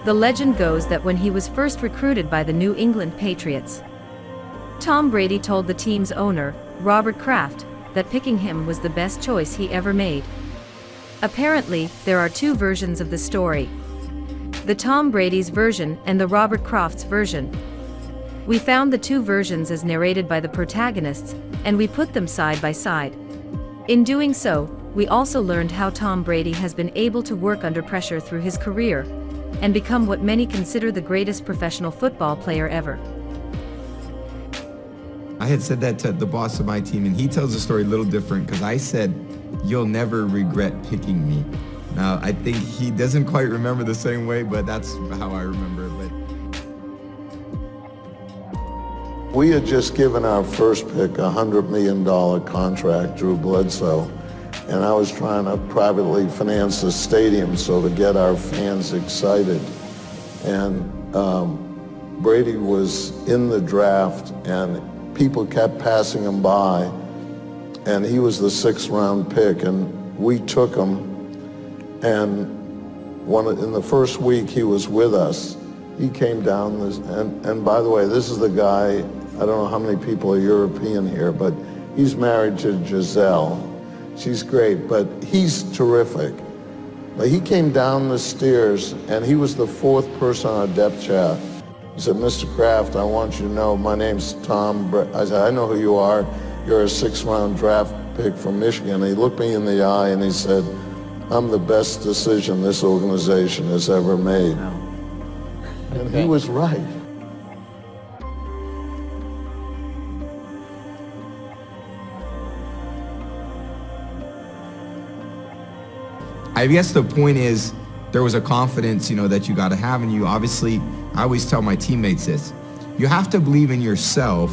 The legend goes that when he was first recruited by the New England Patriots, Tom Brady told the team's owner, Robert Kraft, that picking him was the best choice he ever made. Apparently, there are two versions of the story: the Tom Brady's version and the Robert Kraft's version. We found the two versions as narrated by the protagonists, and we put them side by side. In doing so, we also learned how Tom Brady has been able to work under pressure through his career and become what many consider the greatest professional football player ever. I had said that to the boss of my team, and he tells the story a little different because I said, "You'll never regret picking me." Now, I think he doesn't quite remember the same way, but that's how I remember it. We had just given our first pick a $100 million contract, Drew Bledsoe, and I was trying to privately finance the stadium so to get our fans excited. And Brady was in the draft, and people kept passing him by, and he was the 6th round pick, and we took him. And in the first week he was with us, he came down, and by the way, this is the guy, I don't know how many people are European here, but he's married to Giselle. She's great, but he's terrific. But he came down the stairs, and he was the 4th person on our depth chart. He said, "Mr. Kraft, I want you to know my name's Tom." I said, "I know who you are. You're a 6th round draft pick from Michigan." And he looked me in the eye and he said, "I'm the best decision this organization has ever made." Wow. And he was right. I guess the point is, there was a confidence, that you got to have in you. Obviously, I always tell my teammates this: you have to believe in yourself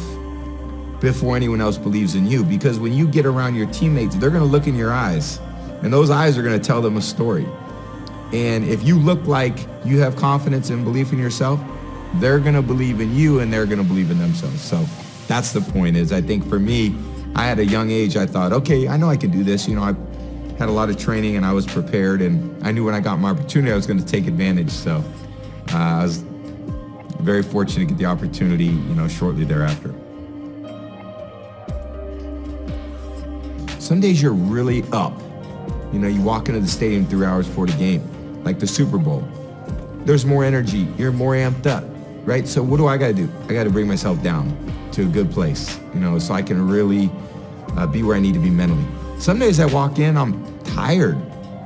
before anyone else believes in you, because when you get around your teammates, they're going to look in your eyes, and those eyes are going to tell them a story. And if you look like you have confidence and belief in yourself, they're going to believe in you, and they're going to believe in themselves. So that's the point. Is I think for me, I at a young age, I thought, okay, I know I can do this. I had a lot of training, and I was prepared, and I knew when I got my opportunity, I was going to take advantage. So I was very fortunate to get the opportunity, shortly thereafter. Some days you're really up. You walk into the stadium 3 hours before the game, like the Super Bowl. There's more energy. You're more amped up, right? So what do I got to do? I got to bring myself down to a good place, so I can really be where I need to be mentally. Some days I walk in, I'm tired.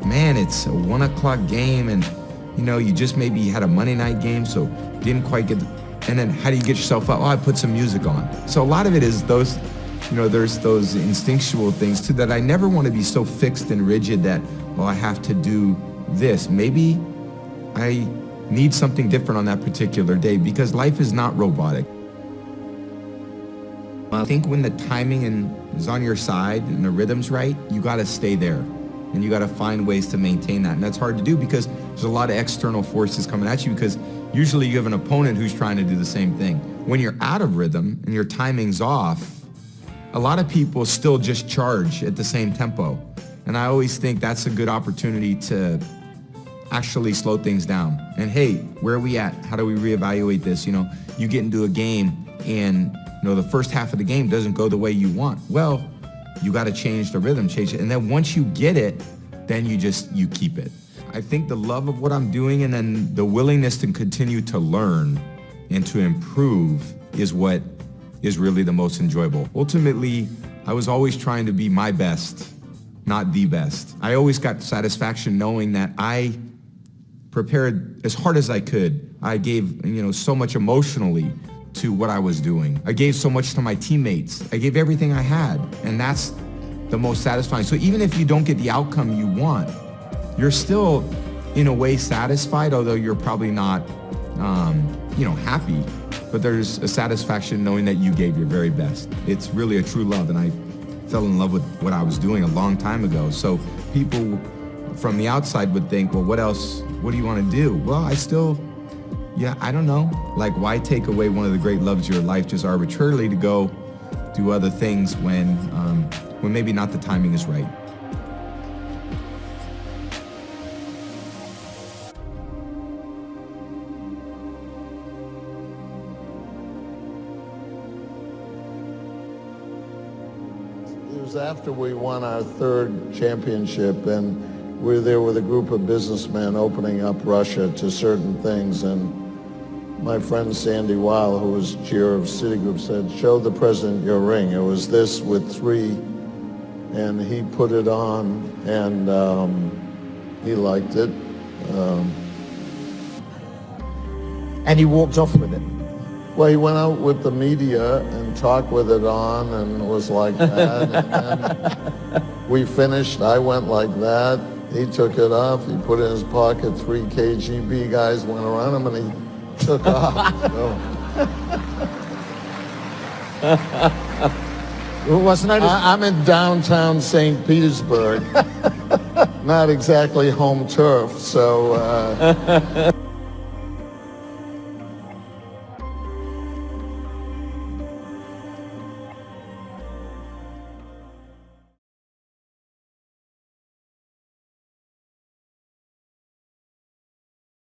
Man, it's a 1 o'clock game, and you just maybe had a Monday night game, so didn't quite get and then how do you get yourself up? Oh, I put some music on. So a lot of it is those, there's those instinctual things too, that I never want to be so fixed and rigid that, well, I have to do this. Maybe I need something different on that particular day, because life is not robotic. I think when the timing is on your side and the rhythm's right, you got to stay there, and you got to find ways to maintain that. And that's hard to do because there's a lot of external forces coming at you, because usually you have an opponent who's trying to do the same thing. When you're out of rhythm and your timing's off, a lot of people still just charge at the same tempo. And I always think that's a good opportunity to actually slow things down. And hey, where are we at? How do we reevaluate this? You get into a game and the first half of the game doesn't go the way you want. Well, you got to change the rhythm, change it. And then once you get it, then you keep it. I think the love of what I'm doing, and then the willingness to continue to learn and to improve, is what is really the most enjoyable. Ultimately, I was always trying to be my best, not the best. I always got satisfaction knowing that I prepared as hard as I could. I gave, so much emotionally to what I was doing. I gave so much to my teammates. I gave everything I had, and that's the most satisfying. So even if you don't get the outcome you want, you're still in a way satisfied, although you're probably not, happy, but there's a satisfaction knowing that you gave your very best. It's really a true love, and I fell in love with what I was doing a long time ago. So people from the outside would think, well, what do you want to do? Well, I don't know. Like, why take away one of the great loves of your life just arbitrarily to go do other things when maybe not the timing is right? was after we won our third championship, and we were there with a group of businessmen opening up Russia to certain things, and my friend Sandy Weil, who was chair of Citigroup, said, "Show the president your ring." It was this with 3, and he put it on, and he liked it. And he walked off with it. Well, he went out with the media and talked with it on and was like that. And then we finished. I went like that. He took it off. He put it in his pocket. 3 KGB guys went around him, and he took off. So. I'm in downtown St. Petersburg. Not exactly home turf, so...